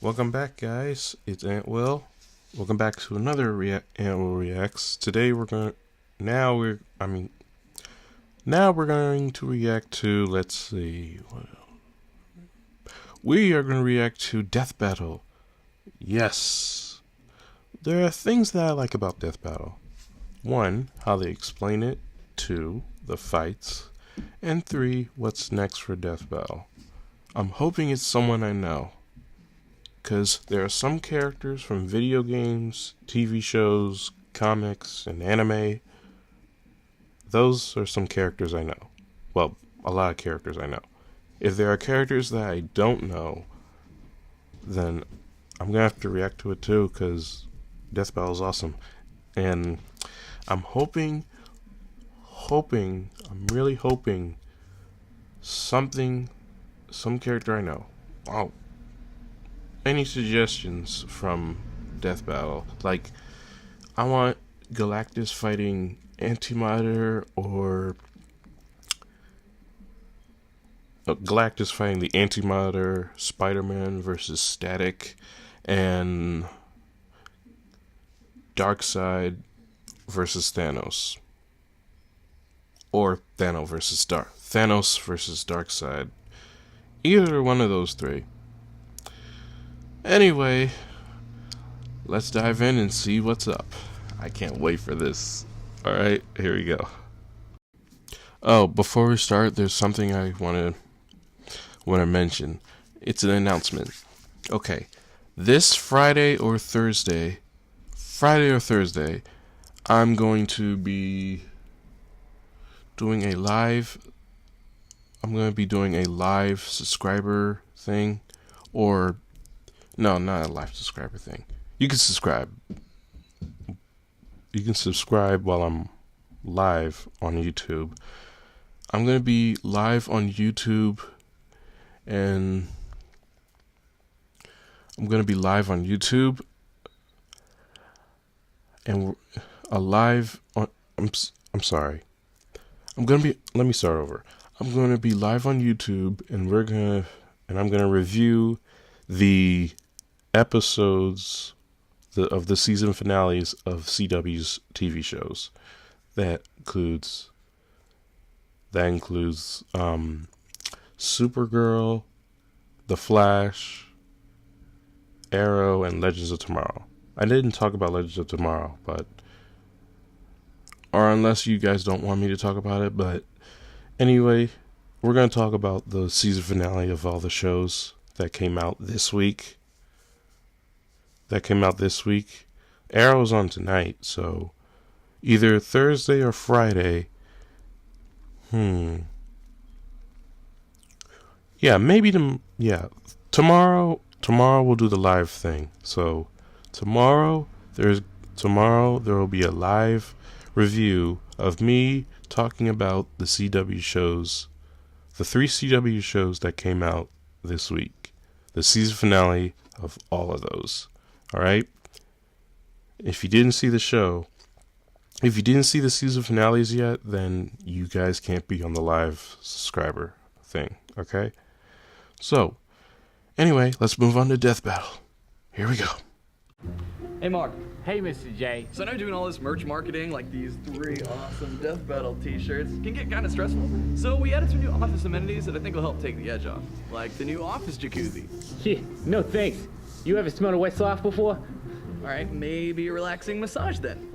Welcome back, guys. It's Ant Will. Welcome back to another Ant Will Reacts. Today we're going to react to, let's see, we are going to react to Death Battle. Yes. There are things that I like about Death Battle. 1, how they explain it. 2, the fights. And 3, what's next for Death Battle. I'm hoping it's someone I know, because there are some characters from video games, TV shows, comics, and anime. Those are some characters I know. Well, a lot of characters I know. If there are characters that I don't know, then I'm going to have to react to it too, because Death Battle is awesome. And I'm really hoping some character I know. Oh, any suggestions from Death Battle? Like, I want Galactus fighting Antimatter, or Galactus fighting the Antimatter, Spider-Man versus Static, and Darkseid versus Thanos. Or Thanos versus Darkseid. Either one of those three. Anyway, let's dive in and see what's up. I can't wait for this. Alright, here we go. Oh, before we start, there's something I want to mention. It's an announcement. Okay, this Friday or Thursday, I'm going to be doing a live subscriber thing. Or, no, not a live subscriber thing. You can subscribe. You can subscribe while I'm live on YouTube. I'm going to be live on YouTube, and I'm going to be live on YouTube, and let me start over. I'm going to be live on YouTube, and I'm going to review the episodes of the season finales of CW's TV shows. That includes Supergirl, The Flash, Arrow, and Legends of Tomorrow. I didn't talk about Legends of Tomorrow, or unless you guys don't want me to talk about it, but anyway, we're going to talk about the season finale of all the shows that came out this week. Arrow's on tonight, so either Thursday or Friday. Yeah, tomorrow we'll do the live thing. So tomorrow there will be a live review of me talking about the CW shows, the 3 CW shows that came out this week, the season finale of all of those. All right. If you didn't see the season finales yet, then you guys can't be on the live subscriber thing. Okay. So, anyway, let's move on to Death Battle. Here we go. Hey Mark. Hey Mr. J. So I know doing all this merch marketing, like these 3 awesome Death Battle t-shirts, can get kind of stressful. So we added some new office amenities that I think will help take the edge off. Like the new office jacuzzi. Yeah, no thanks. You ever smelled a wet sloth before? Alright, maybe a relaxing massage then.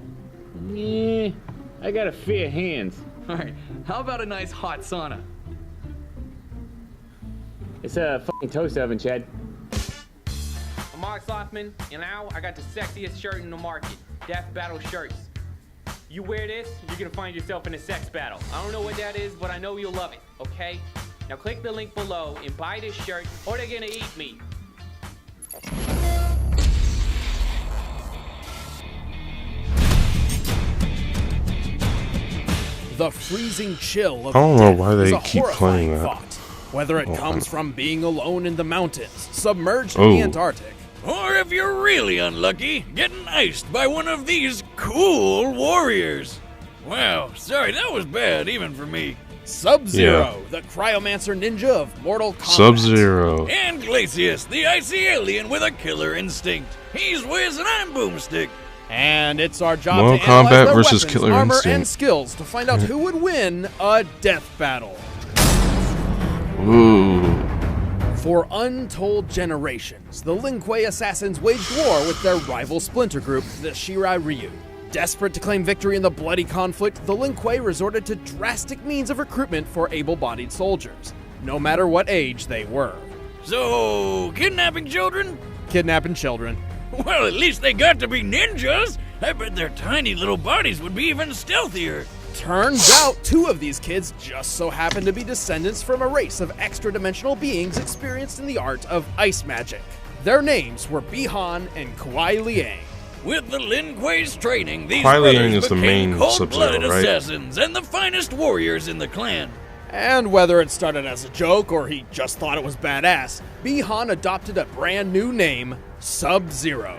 Yeah, I got a fair hands. Alright, how about a nice hot sauna? It's a fucking toast oven, Chad. I'm Mark Slothman, and now I got the sexiest shirt in the market, Death Battle shirts. You wear this, you're gonna find yourself in a sex battle. I don't know what that is, but I know you'll love it, okay? Now click the link below and buy this shirt, or they're gonna eat me. The freezing chill of I don't know death why is they a keep horrifying playing that. thought. Whether it comes from being alone in the mountains, submerged in Oh. the Antarctic, Or if you're really unlucky, getting iced by one of these cool warriors. Wow, sorry, that was bad even for me. Sub-Zero, the cryomancer ninja of Mortal Kombat. Sub-Zero. And Glacius, the icy alien with a killer instinct. He's Wiz and I'm Boomstick. And it's our job Mortal to analyze Kombat their versus weapons, Killer armor, Instinct. and skills to find out who would win a death battle. Ooh. For untold generations, the Lin Kuei assassins waged war with their rival splinter group, the Shirai Ryu. Desperate to claim victory in the bloody conflict, the Lin Kuei resorted to drastic means of recruitment for able-bodied soldiers, no matter what age they were. So, kidnapping children? Kidnapping children. Well, at least they got to be ninjas. I bet their tiny little bodies would be even stealthier. Turns out 2 of these kids just so happen to be descendants from a race of extra-dimensional beings experienced in the art of ice magic. Their names were Bi-Han and Kuai Liang. With the Lin Kuei's training, these Kuai Liang brothers is the became main cold-blooded Sub-Zero, right? assassins and the finest warriors in the clan. And whether it started as a joke or he just thought it was badass, Bi-Han adopted a brand new name, Sub-Zero.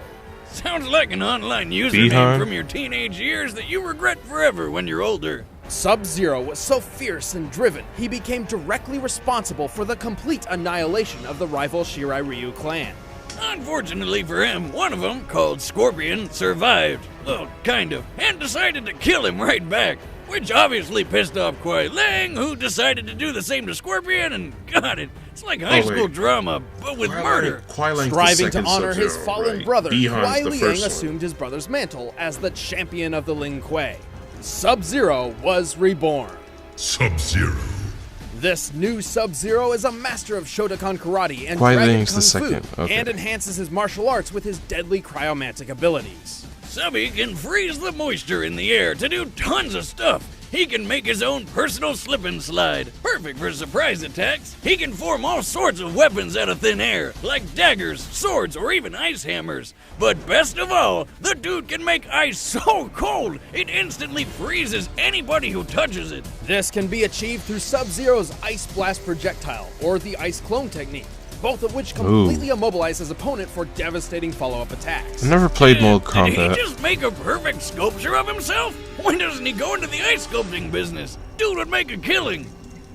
Sounds like an online username Bi-Han? from your teenage years that you regret forever when you're older. Sub-Zero was so fierce and driven, he became directly responsible for the complete annihilation of the rival Shirai Ryu clan. Unfortunately for him, one of them, called Scorpion, survived. Well, kind of, and decided to kill him right back. Which obviously pissed off Kuai Liang, who decided to do the same to Scorpion, and got it. It's like high school wait. drama, but with murder. Kuai Liang's the Striving to second honor his Sub-Zero, fallen right? brother, Bi-Han's Kuai the Liang first one. assumed his brother's mantle as the champion of the Lin Kuei. Sub-Zero was reborn. Sub-Zero. This new Sub-Zero is a master of Shotokan karate and Kuai Dragon Liang's Kung the Fu, second, okay. and enhances his martial arts with his deadly cryomantic abilities. Subby can freeze the moisture in the air to do tons of stuff. He can make his own personal slip and slide, perfect for surprise attacks. He can form all sorts of weapons out of thin air, like daggers, swords, or even ice hammers. But best of all, the dude can make ice so cold, it instantly freezes anybody who touches it. This can be achieved through Sub-Zero's Ice Blast projectile, or the Ice Clone technique, both of which completely immobilize his opponent for devastating follow-up attacks. I never played Mortal Did he Kombat. just make a perfect sculpture of himself? Why doesn't he go into the ice sculpting business? Dude would make a killing.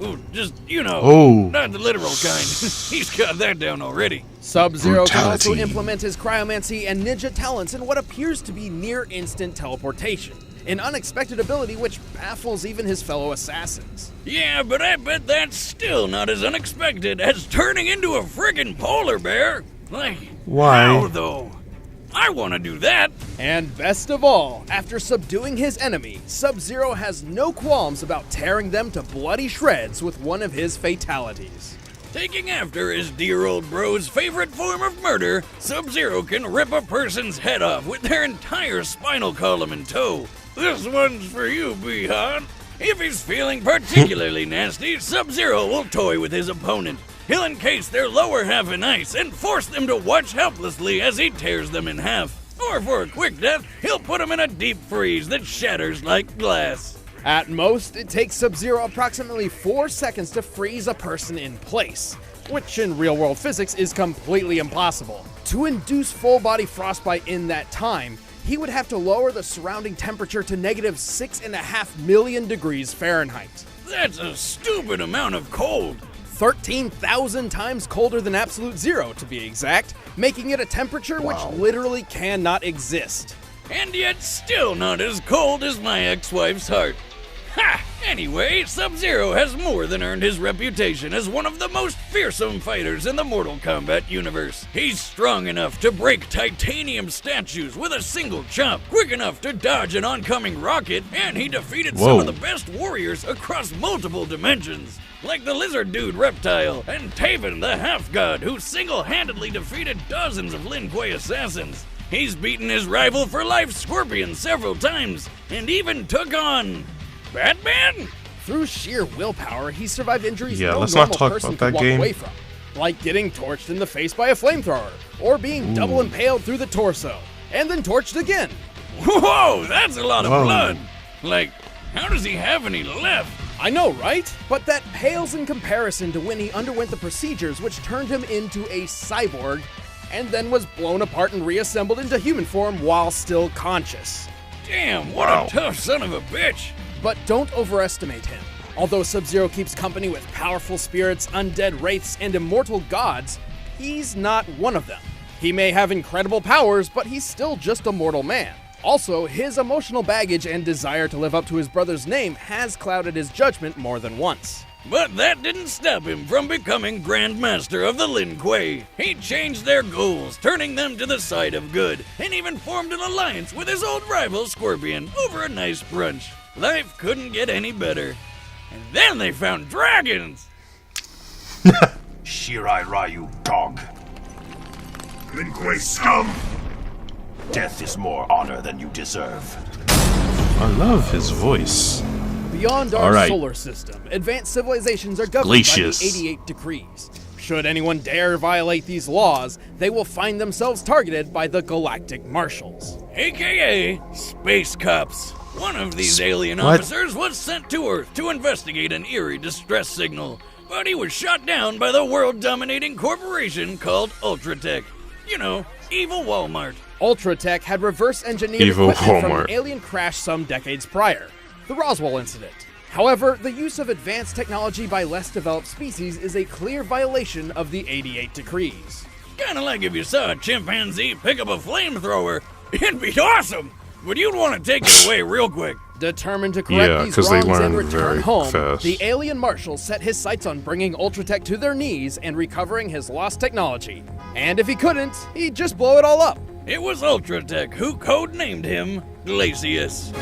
Ooh, just, not the literal kind. He's got that down already. Sub-Zero can also Brutality. implement his cryomancy and ninja talents in what appears to be near-instant teleportation, an unexpected ability which baffles even his fellow assassins. Yeah, but I bet that's still not as unexpected as turning into a friggin' polar bear. Like, Why? how though? I want to do that. And best of all, after subduing his enemy, Sub-Zero has no qualms about tearing them to bloody shreds with one of his fatalities. Taking after his dear old bro's favorite form of murder, Sub-Zero can rip a person's head off with their entire spinal column in tow. This one's for you, Bi-Han. If he's feeling particularly nasty, Sub-Zero will toy with his opponent. He'll encase their lower half in ice and force them to watch helplessly as he tears them in half. Or for a quick death, he'll put them in a deep freeze that shatters like glass. At most, it takes Sub-Zero approximately 4 seconds to freeze a person in place, which in real-world physics is completely impossible. To induce full-body frostbite in that time, he would have to lower the surrounding temperature to negative 6.5 million degrees Fahrenheit. That's a stupid amount of cold. 13,000 times colder than absolute zero, to be exact, making it a temperature which literally cannot exist. And yet still not as cold as my ex-wife's heart. Ha! Anyway, Sub-Zero has more than earned his reputation as one of the most fearsome fighters in the Mortal Kombat universe. He's strong enough to break titanium statues with a single chop, quick enough to dodge an oncoming rocket, and he defeated some of the best warriors across multiple dimensions. Like the lizard dude Reptile, and Taven the half-god, who single-handedly defeated dozens of Lin Kuei assassins. He's beaten his rival for life Scorpion several times, and even took on Batman? Through sheer willpower, he survived injuries Yeah, no let's normal not talk person about could that walk game. away from, like getting torched in the face by a flamethrower, or being double impaled through the torso, and then torched again. Whoa, that's a lot of blood. Like, how does he have any left? I know, right? But that pales in comparison to when he underwent the procedures which turned him into a cyborg, and then was blown apart and reassembled into human form while still conscious. Damn, what a tough son of a bitch. But don't overestimate him. Although Sub-Zero keeps company with powerful spirits, undead wraiths, and immortal gods, he's not one of them. He may have incredible powers, but he's still just a mortal man. Also, his emotional baggage and desire to live up to his brother's name has clouded his judgment more than once. But that didn't stop him from becoming Grand Master of the Lin Kuei. He changed their goals, turning them to the side of good, and even formed an alliance with his old rival Scorpion over a nice brunch. Life couldn't get any better. And then they found dragons! Shirai Ryu, dog. Lin Kuei scum! Death is more honor than you deserve. I love his voice. Beyond our Alright. solar system, advanced civilizations are governed Glacius. by the 88 decrees. Should anyone dare violate these laws, they will find themselves targeted by the Galactic Marshals. AKA Space Cops. One of these alien What? officers was sent to Earth to investigate an eerie distress signal, but he was shot down by the world-dominating corporation called Ultratech. You know, evil Walmart. Ultratech had reverse-engineered Evil equipment from Walmart. an alien crash some decades prior, the Roswell incident. However, the use of advanced technology by less developed species is a clear violation of the 88 decrees. Kinda like if you saw a chimpanzee pick up a flamethrower. It'd be awesome, but you'd want to take it away real quick. Determined to correct Yeah, these 'cause they wrongs and learn return very home, fast. the alien marshal set his sights on bringing Ultratech to their knees and recovering his lost technology. And if he couldn't, he'd just blow it all up. It was Ultratech who codenamed him Glacius.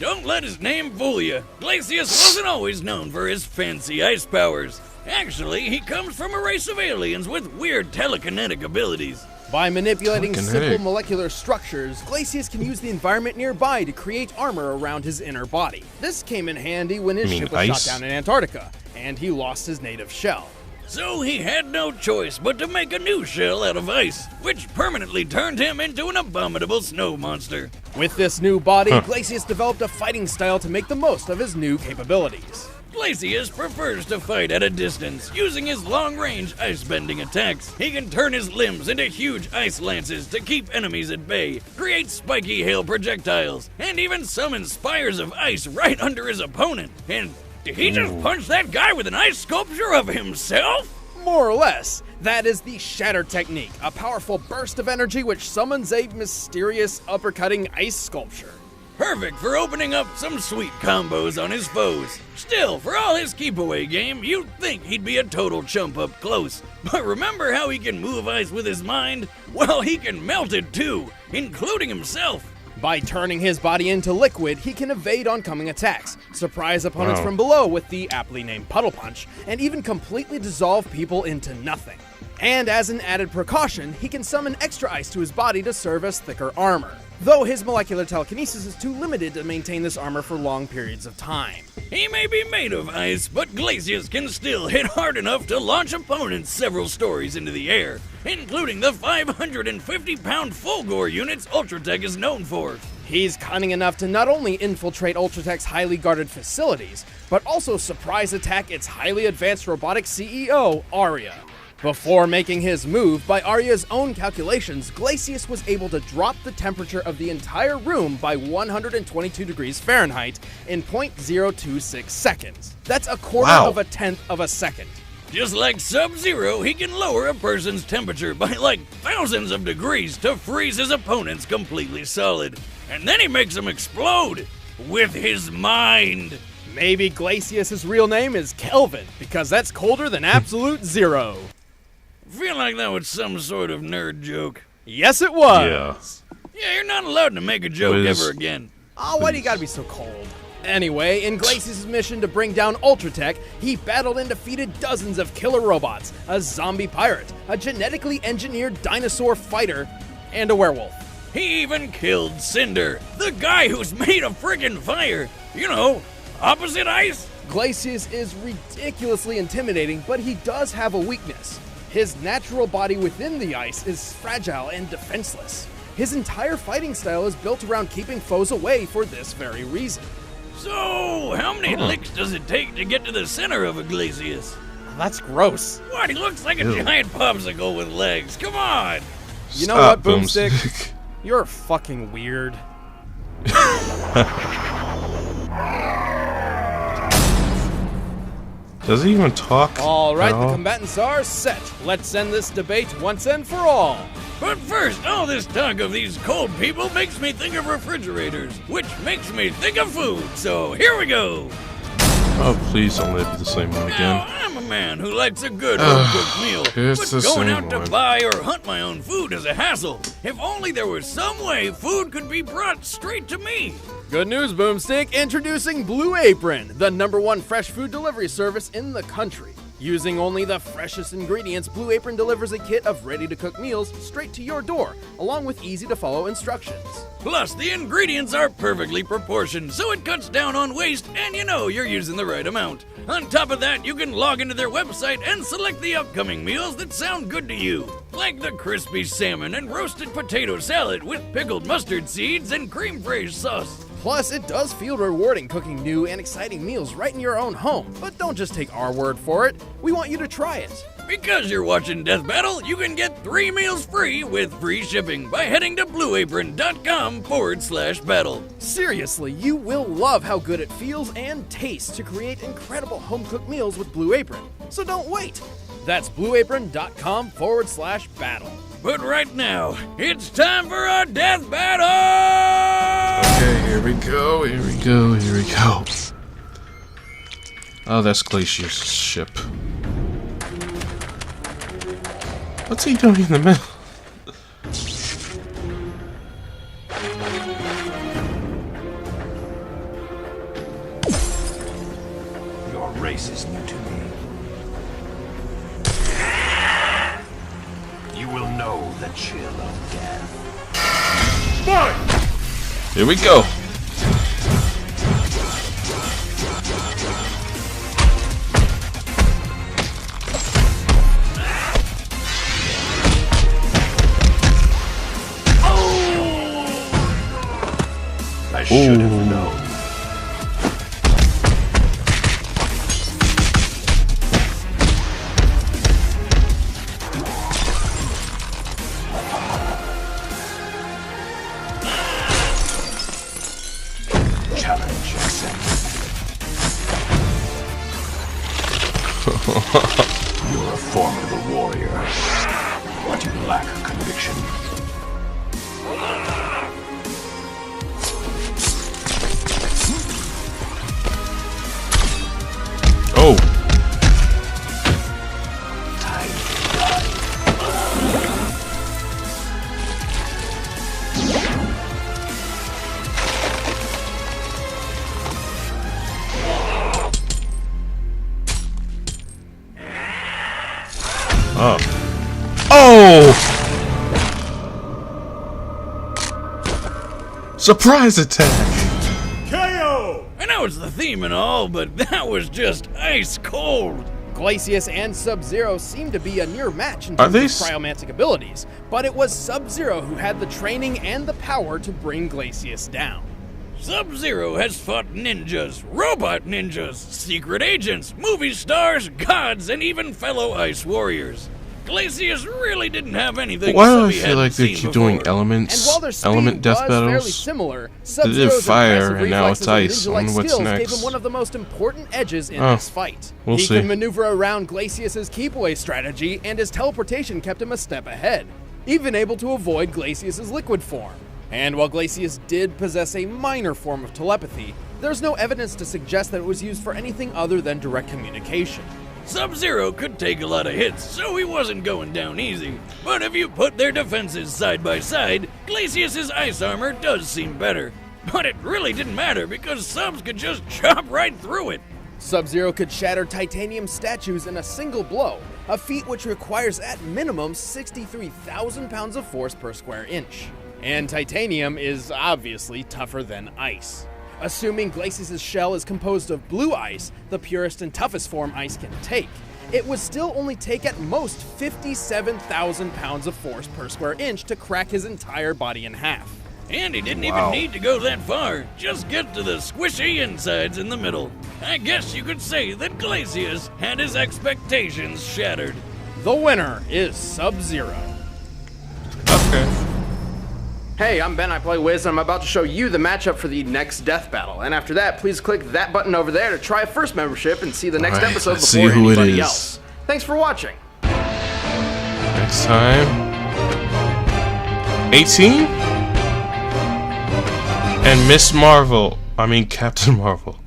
Don't let his name fool you. Glacius wasn't always known for his fancy ice powers. Actually, he comes from a race of aliens with weird telekinetic abilities. By manipulating Fucking simple heck. molecular structures, Glacius can use the environment nearby to create armor around his inner body. This came in handy when his You mean ship was ice? shot down in Antarctica, and he lost his native shell. So he had no choice but to make a new shell out of ice, which permanently turned him into an abominable snow monster. With this new body, Glacius developed a fighting style to make the most of his new capabilities. Glacius prefers to fight at a distance, using his long-range ice-bending attacks. He can turn his limbs into huge ice lances to keep enemies at bay, create spiky hail projectiles, and even summon spires of ice right under his opponent. And did he just punch that guy with an ice sculpture of himself? More or less, that is the Shatter Technique, a powerful burst of energy which summons a mysterious uppercutting ice sculpture. Perfect for opening up some sweet combos on his foes. Still, for all his keep-away game, you'd think he'd be a total chump up close. But remember how he can move ice with his mind? Well, he can melt it too, including himself. By turning his body into liquid, he can evade oncoming attacks, surprise opponents Wow. from below with the aptly named Puddle Punch, and even completely dissolve people into nothing. And as an added precaution, he can summon extra ice to his body to serve as thicker armor, though his molecular telekinesis is too limited to maintain this armor for long periods of time. He may be made of ice, but Glacius can still hit hard enough to launch opponents several stories into the air, including the 550-pound Fulgore units Ultratech is known for. He's cunning enough to not only infiltrate Ultratech's highly guarded facilities, but also surprise attack its highly advanced robotic CEO, Arya. Before making his move, by Arya's own calculations, Glacius was able to drop the temperature of the entire room by 122 degrees Fahrenheit in 0.026 seconds. That's a quarter Wow. of a tenth of a second. Just like Sub-Zero, he can lower a person's temperature by like thousands of degrees to freeze his opponents completely solid. And then he makes them explode with his mind. Maybe Glacius's real name is Kelvin, because that's colder than absolute zero. Feel like that was some sort of nerd joke. Yes, it was. Yeah. Yeah, you're not allowed to make a joke What is- ever again. Oh, why do you gotta be so cold? Anyway, in Glacius' mission to bring down Ultratech, he battled and defeated dozens of killer robots, a zombie pirate, a genetically engineered dinosaur fighter, and a werewolf. He even killed Cinder, the guy who's made of friggin' fire. You know, opposite ice. Glacius is ridiculously intimidating, but he does have a weakness. His natural body within the ice is fragile and defenseless. His entire fighting style is built around keeping foes away for this very reason. So, how many licks does it take to get to the center of a Glacius? That's gross. What, he looks like a Ew. giant popsicle with legs. Come on. You know Stop, what, Boomstick? You're fucking weird. Does he even talk? All right, at all? the combatants are set. Let's end this debate once and for all. But first, all this talk of these cold people makes me think of refrigerators, which makes me think of food. So here we go. Oh, please don't let it be the same one Now, again. I'm a man who likes a good home-cooked meal, it's but the going same out to one. buy or hunt my own food is a hassle. If only there was some way food could be brought straight to me. Good news, Boomstick. Introducing Blue Apron, the #1 fresh food delivery service in the country. Using only the freshest ingredients, Blue Apron delivers a kit of ready-to-cook meals straight to your door, along with easy-to-follow instructions. Plus, the ingredients are perfectly proportioned, so it cuts down on waste and you know you're using the right amount. On top of that, you can log into their website and select the upcoming meals that sound good to you, like the crispy salmon and roasted potato salad with pickled mustard seeds and creme fraiche sauce. Plus, it does feel rewarding cooking new and exciting meals right in your own home. But don't just take our word for it. We want you to try it. Because you're watching Death Battle, you can get 3 meals free with free shipping by heading to blueapron.com/battle. Seriously, you will love how good it feels and tastes to create incredible home-cooked meals with Blue Apron. So don't wait. That's blueapron.com/battle. But right now, it's time for our Death Battle! Okay, here we go, here we go, here we go. Oh, that's Glacius' ship. What's he doing in the middle? Your race is new to me. You will know the chill of death. Here we go. I should have known. Challenge accepted. You're a formidable warrior, but you lack conviction. Oh, Time to die. oh, oh! Surprise attack! I know it's the theme and all, but that was just ice cold. Glacius and Sub-Zero seem to be a near match in Are terms they of cryomantic abilities, but it was Sub-Zero who had the training and the power to bring Glacius down. Sub-Zero has fought ninjas, robot ninjas, secret agents, movie stars, gods, and even fellow ice warriors. Glacius really didn't have anything Why do I Subby feel hadn't like they seen keep doing before. elements, And while their speed element death was fairly battles? similar, They did Sub-Zero's fire, impressive and now it's reflexes and ice. I ninja-like wonder what's skills gave next. him one of the most important edges in Oh, this fight. we'll he see. could maneuver around Glacius' keep-away strategy, and his teleportation kept him a step ahead, even able to avoid Glacius' liquid form. And while Glacius did possess a minor form of telepathy, there's no evidence to suggest that it was used for anything other than direct communication. Sub-Zero could take a lot of hits, so he wasn't going down easy. But if you put their defenses side by side, Glacius' ice armor does seem better. But it really didn't matter because Subs could just chop right through it. Sub-Zero could shatter titanium statues in a single blow, a feat which requires at minimum 63,000 pounds of force per square inch. And titanium is obviously tougher than ice. Assuming Glacius' shell is composed of blue ice, the purest and toughest form ice can take, it would still only take at most 57,000 pounds of force per square inch to crack his entire body in half. And he didn't even need to go that far. Just get to the squishy insides in the middle. I guess you could say that Glacius had his expectations shattered. The winner is Sub-Zero. Okay. Hey, I'm Ben, I play Wiz, and I'm about to show you the matchup for the next death battle. And after that, please click that button over there to try a first membership and see the next episode before anybody else. Thanks for watching. Next time, 18? And Captain Marvel.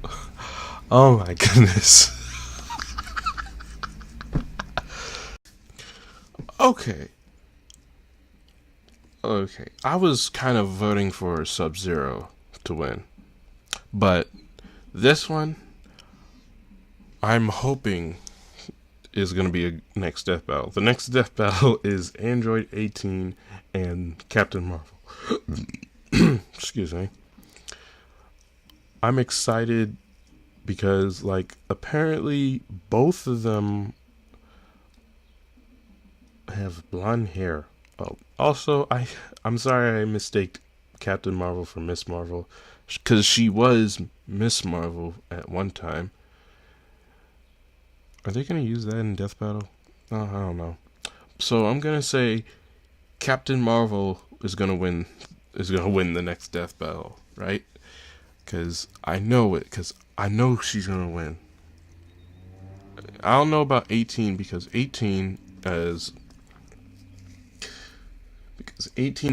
Oh my goodness. Okay, I was kind of voting for Sub-Zero to win, but this one, I'm hoping is going to be a next death battle. The next death battle is Android 18 and Captain Marvel. Excuse me. I'm excited because, like, apparently both of them have blonde hair. Oh, also, I'm sorry I mistaked Captain Marvel for Miss Marvel, because she was Miss Marvel at one time. Are they gonna use that in Death Battle? Oh, I don't know. So I'm gonna say Captain Marvel is gonna win the next Death Battle, right? Because I know it. Because I know she's gonna win. I don't know about 18 because 18's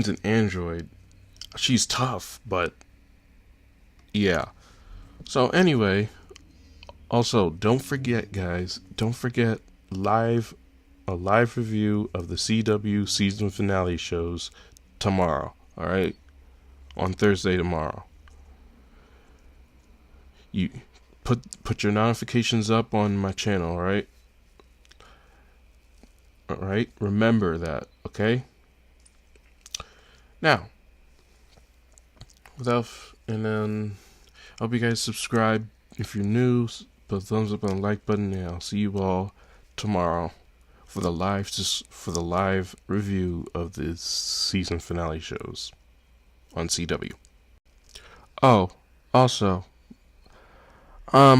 an android. She's tough, but yeah. So anyway, also don't forget, guys. Don't forget a live review of the CW season finale shows tomorrow. All right, on Thursday tomorrow. You put your notifications up on my channel. All right. All right. Remember that. Okay. Now, and then I hope you guys subscribe. If you're new, put a thumbs up on the like button, and I'll see you all tomorrow for the live review of the season finale shows on CW. Oh, also, I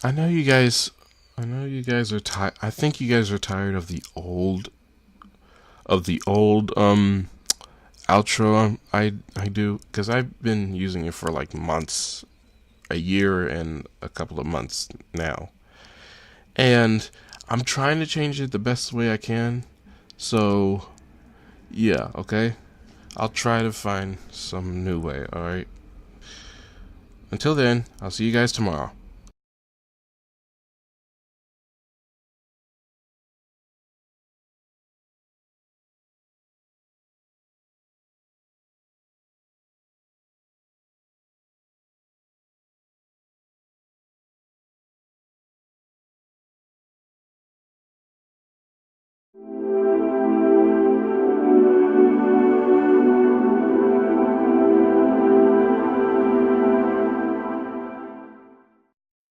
know you guys are tired. I think you guys are tired of the old outro I do, because I've been using it for like months, a year and a couple of months now, and I'm trying to change it the best way I can. So yeah, okay, I'll try to find some new way. All right, until then, I'll see you guys tomorrow.